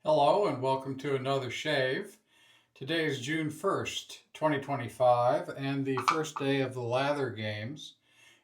Hello and welcome to another shave. Today is June 1st, 2025 and the first day of the Lather games.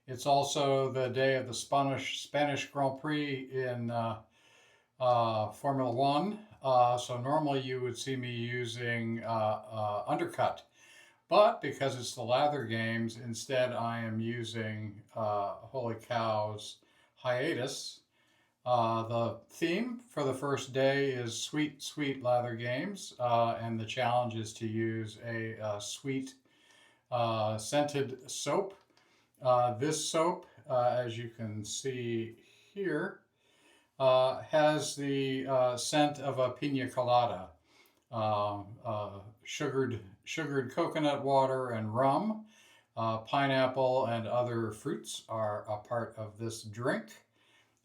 It's also the day of the Spanish Grand Prix in Formula One. So normally you would see me using undercut, but because it's the Lather games, instead I am using Holy Cow's Hiatus. The theme for the first day is sweet lather games, and the challenge is to use a sweet scented soap. This soap, as you can see here, has the scent of a Piña Colada. Sugared coconut water and rum, pineapple and other fruits are a part of this drink.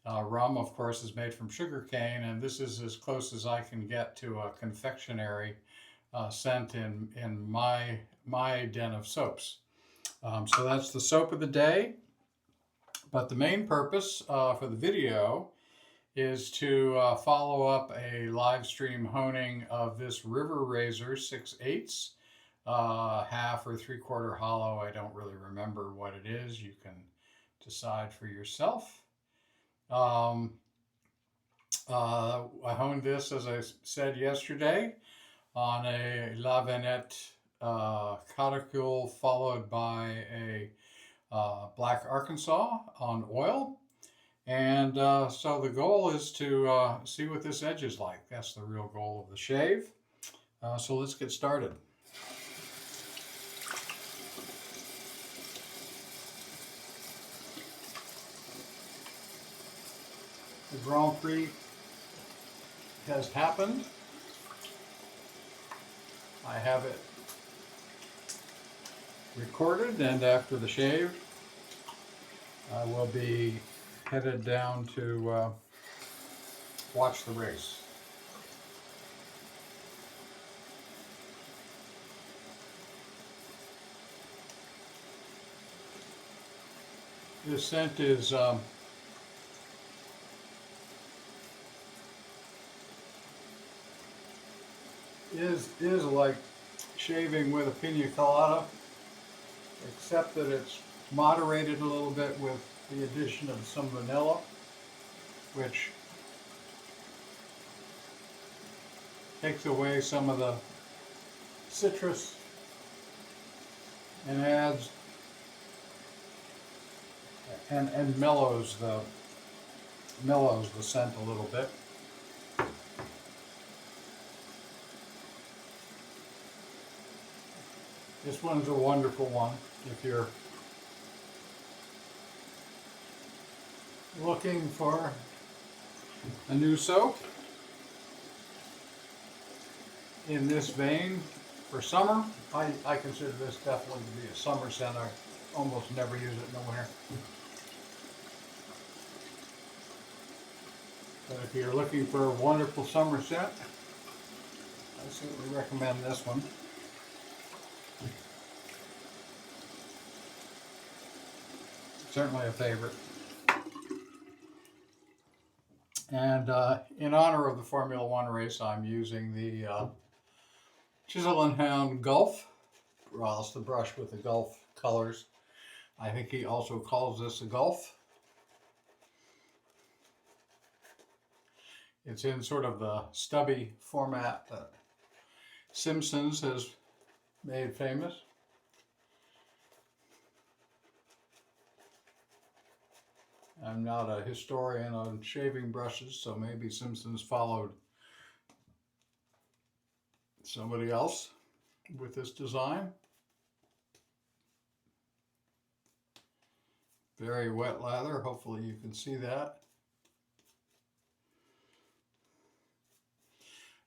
Rum, of course, is made from sugar cane, and this is as close as I can get to a confectionery scent in my den of soaps. So that's the soap of the day. But the main purpose for the video is to follow up a live stream honing of this River Razor 6/8, half or 3/4 hollow. I don't really remember what it is. You can decide for yourself. I honed this, as I said yesterday, on a Lavinette Catacule followed by a Black Arkansas on oil. And so the goal is to see what this edge is like. That's the real goal of the shave. So let's get started. The Grand Prix has happened. I have it recorded, and after the shave, I will be headed down to watch the race. This scent is like shaving with a Piña Colada, except that it's moderated a little bit with the addition of some vanilla, which takes away some of the citrus and adds and mellows the scent a little bit. This one's a wonderful one if you're looking for a new soap in this vein for summer. I consider this definitely to be a summer scent. I almost never use it in the winter. But if you're looking for a wonderful summer scent, I certainly recommend this one. Certainly a favorite. And in honor of the Formula One race, I'm using the Chisel and Hound Gulf. Well, it's the brush with the Gulf colors. I think he also calls this a Gulf. It's in sort of the stubby format that Simpsons has made famous. I'm not a historian on shaving brushes, so maybe Simpsons followed somebody else with this design. Very wet lather, hopefully you can see that.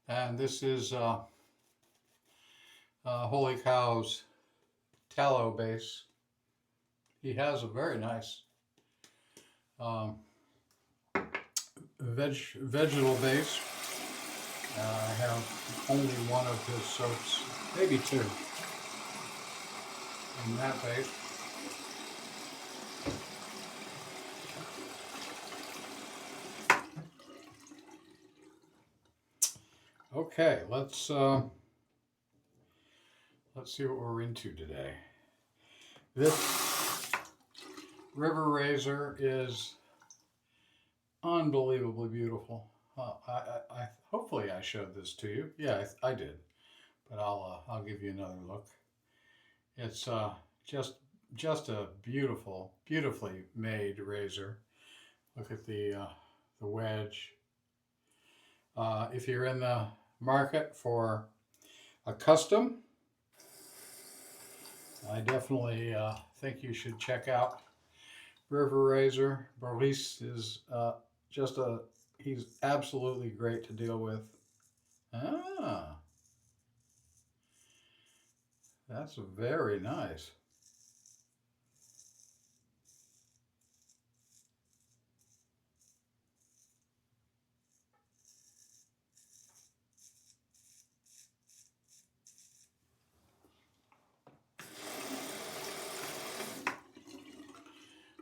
And this is Holy Cow's tallow base. He has a very nice vegetable base. I have only one of his soaps, maybe two, in that base. Okay, let's see what we're into today. This river razor is unbelievably beautiful. Hopefully I showed this to you. Yeah, I did, but I'll give you another look. It's just a beautifully made razor. Look at the wedge. If you're in the market for a custom, I definitely think you should check out River Razor. Boris is he's absolutely great to deal with. Ah, that's very nice.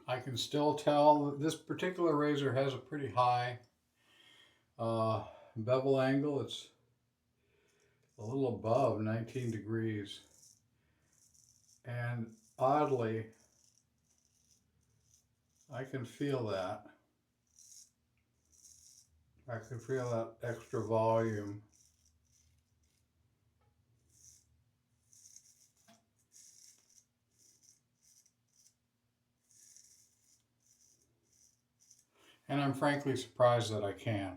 I can still tell this particular razor has a pretty high bevel angle. It's a little above 19 degrees. And oddly, I can feel that. I can feel that extra volume. And I'm frankly surprised that I can.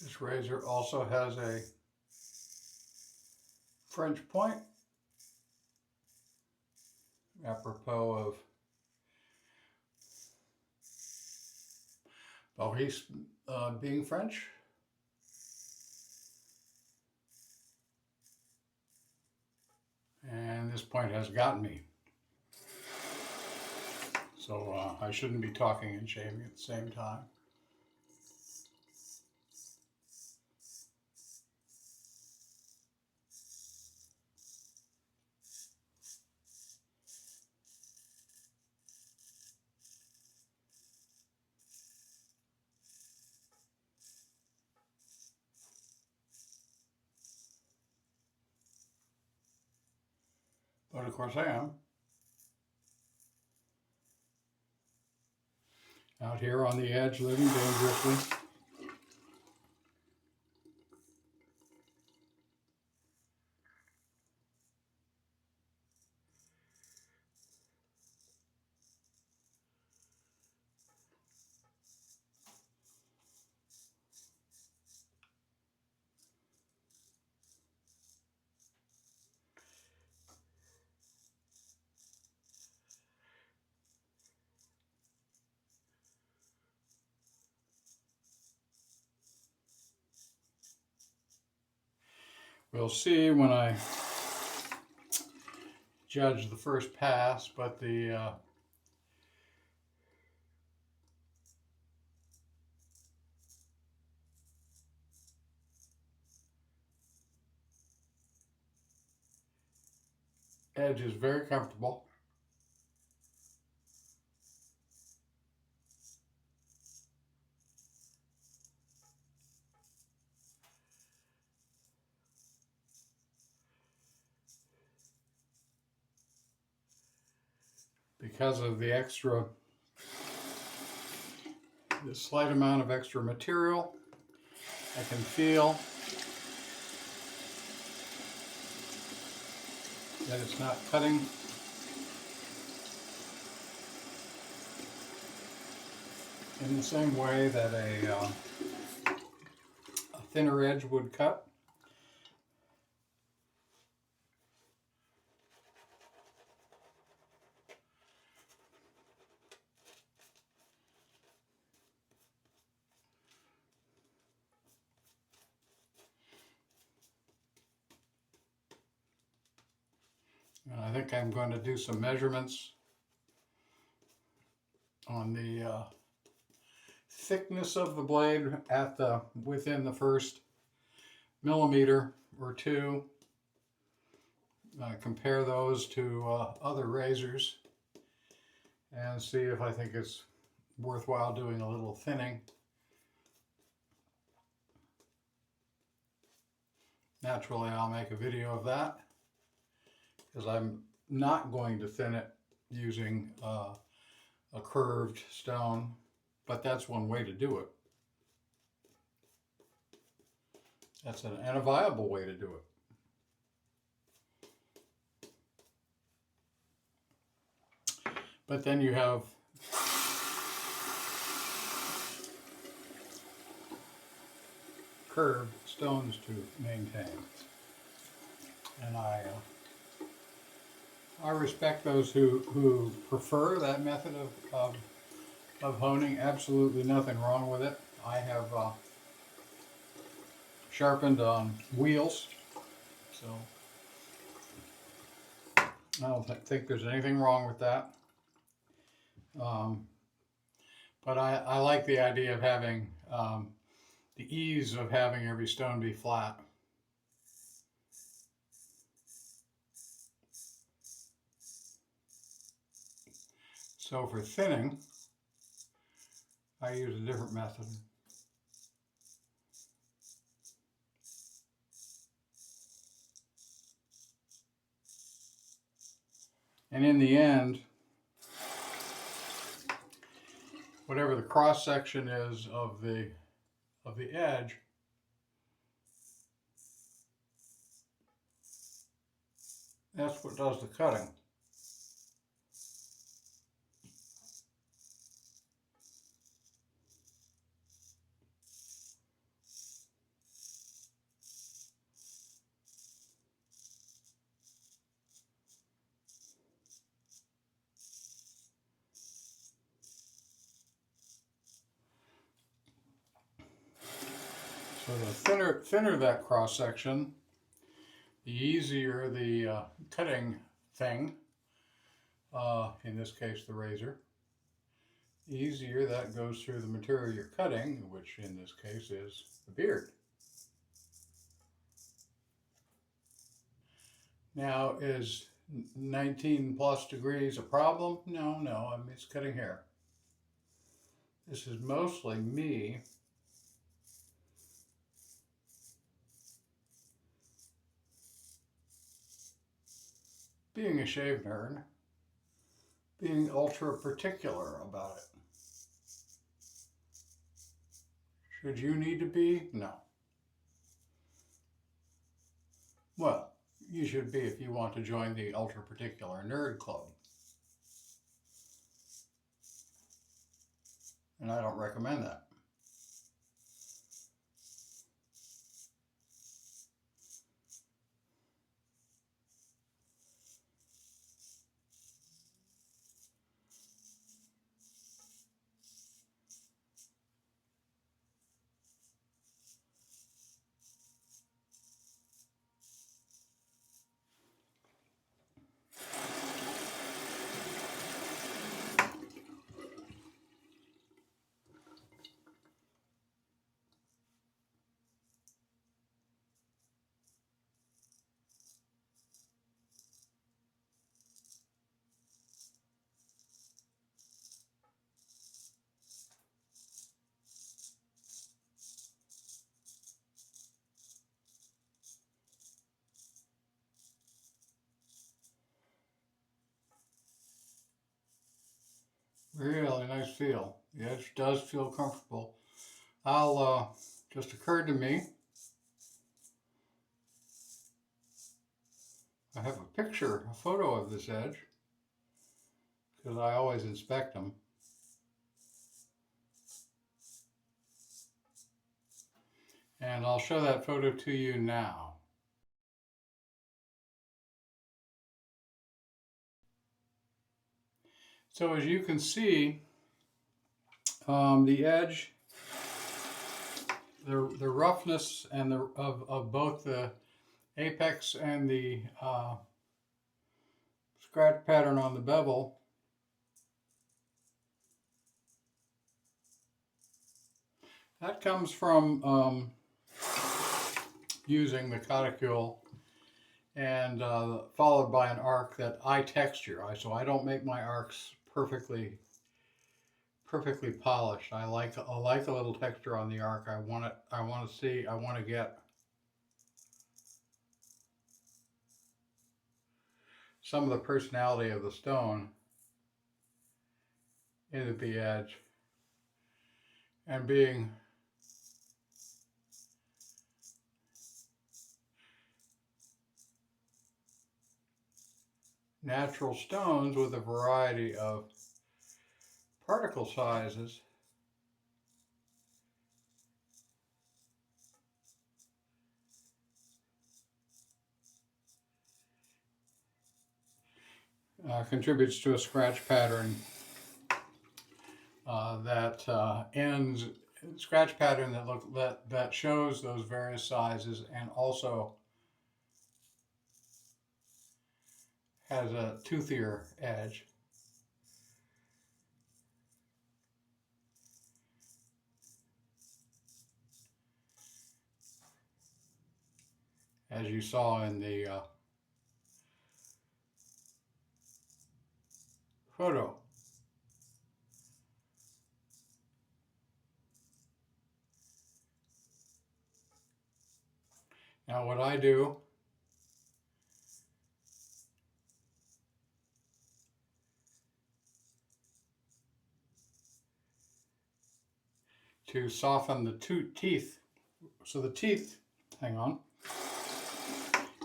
This razor also has a French point, apropos of Boris being French. And this point has gotten me. So I shouldn't be talking and shaving at the same time. But of course I am. Out here on the edge, living dangerously. We'll see when I judge the first pass, but the edge is very comfortable. Because of the slight amount of extra material, I can feel that it's not cutting in the same way that a thinner edge would cut. think I'm going to do some measurements on the thickness of the blade at within the first millimeter or two. Compare those to other razors and see if I think it's worthwhile doing a little thinning. Naturally, I'll make a video of that because I'm not going to thin it using a curved stone, but that's one way to do it. That's and a viable way to do it. But then you have curved stones to maintain, and I respect those who prefer that method of honing. Absolutely nothing wrong with it. I have sharpened on wheels, so I don't think there's anything wrong with that. But I like the idea of having the ease of having every stone be flat. So for thinning, I use a different method. And in the end, whatever the cross section is of the edge, that's what does the cutting. So the thinner that cross section, the easier the cutting thing, in this case the razor, the easier that goes through the material you're cutting, which in this case is the beard. Now, is 19 plus degrees a problem? No, I mean, it's cutting hair. This is mostly me being a shave nerd, being ultra particular about it. Should you need to be? No. Well, you should be if you want to join the ultra particular nerd club. And I don't recommend that. Really nice feel. The edge does feel comfortable. Just occurred to me, I have a picture, a photo of this edge, because I always inspect them. And I'll show that photo to you now. So as you can see, the edge, the roughness and of both the apex and the scratch pattern on the bevel. That comes from using the cuticule and followed by an arc that I texture. So I don't make my arcs perfectly polished. I like a little texture on the arc. I want to get some of the personality of the stone into the edge, and being natural stones with a variety of particle sizes, contributes to a scratch pattern scratch pattern that shows those various sizes, and also has a toothier edge. As you saw in the photo. Now what I do to soften the teeth, so the teeth, hang on,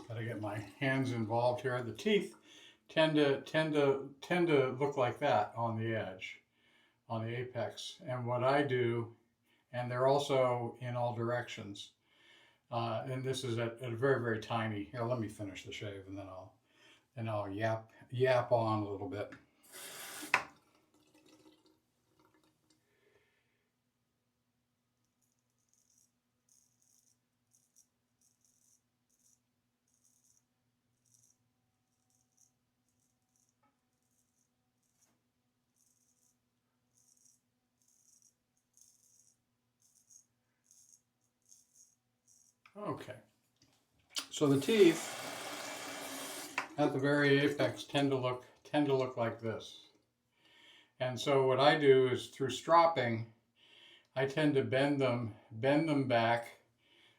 gotta get my hands involved here. The teeth tend to look like that on the edge, on the apex. And what I do, and they're also in all directions. And this is at a very, very tiny. Here, let me finish the shave, and then I'll yap on a little bit. Okay, so the teeth at the very apex tend to look like this. And so what I do is, through stropping, I tend to bend them back,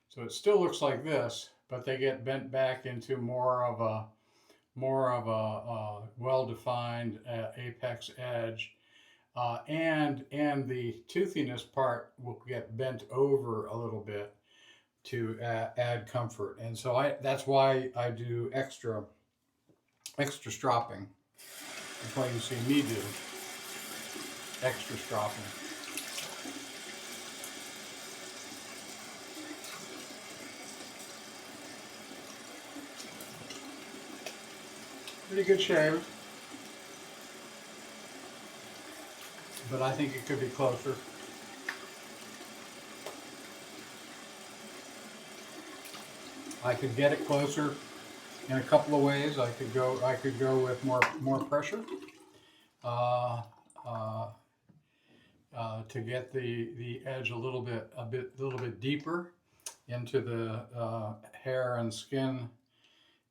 so it still looks like this, but they get bent back into more of a well-defined apex edge, and the toothiness part will get bent over a little bit to add comfort. And so that's why I do extra stropping. That's why you see me do extra stropping. Pretty good shave, but I think it could be closer. I could get it closer in a couple of ways. I could go with more pressure to get the edge a little bit deeper into the hair and skin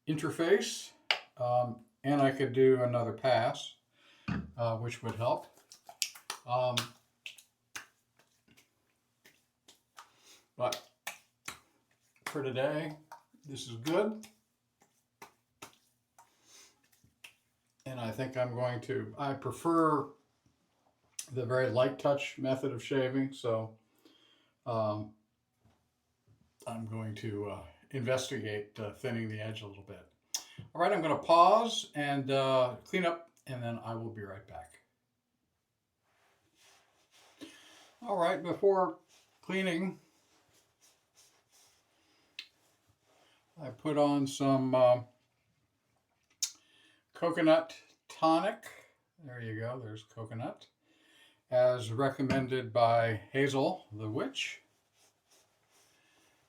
interface, and I could do another pass, which would help. But for today, this is good. And I think I prefer the very light touch method of shaving, so I'm going to investigate thinning the edge a little bit. All right, I'm going to pause and clean up, and then I will be right back. All right, before cleaning, I put on some coconut tonic. There you go, there's coconut, as recommended by Hazel the Witch,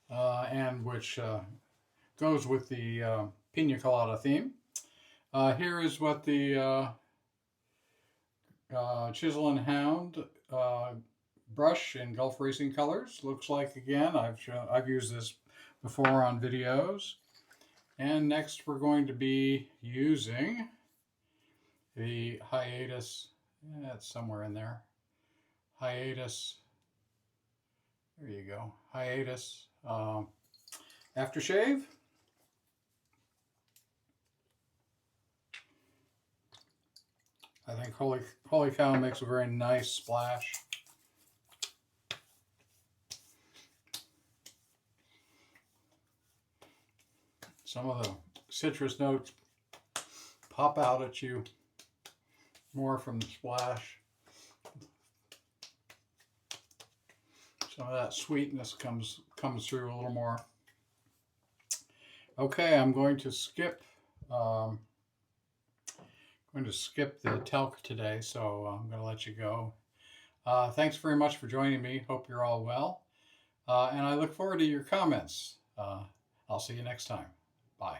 and which goes with the Piña Colada theme. Here is what the Chisel and Hound brush in Gulf Racing colors looks like. Again, I've used this before on videos. And next we're going to be using the Hiatus. It's somewhere in there. Hiatus. There you go. Hiatus Aftershave. I think Holy Cow makes a very nice splash. Some of the citrus notes pop out at you more from the splash. Some of that sweetness comes through a little more. Okay, I'm going to skip the talc today, so I'm going to let you go. Thanks very much for joining me. Hope you're all well, and I look forward to your comments. I'll see you next time. Bye.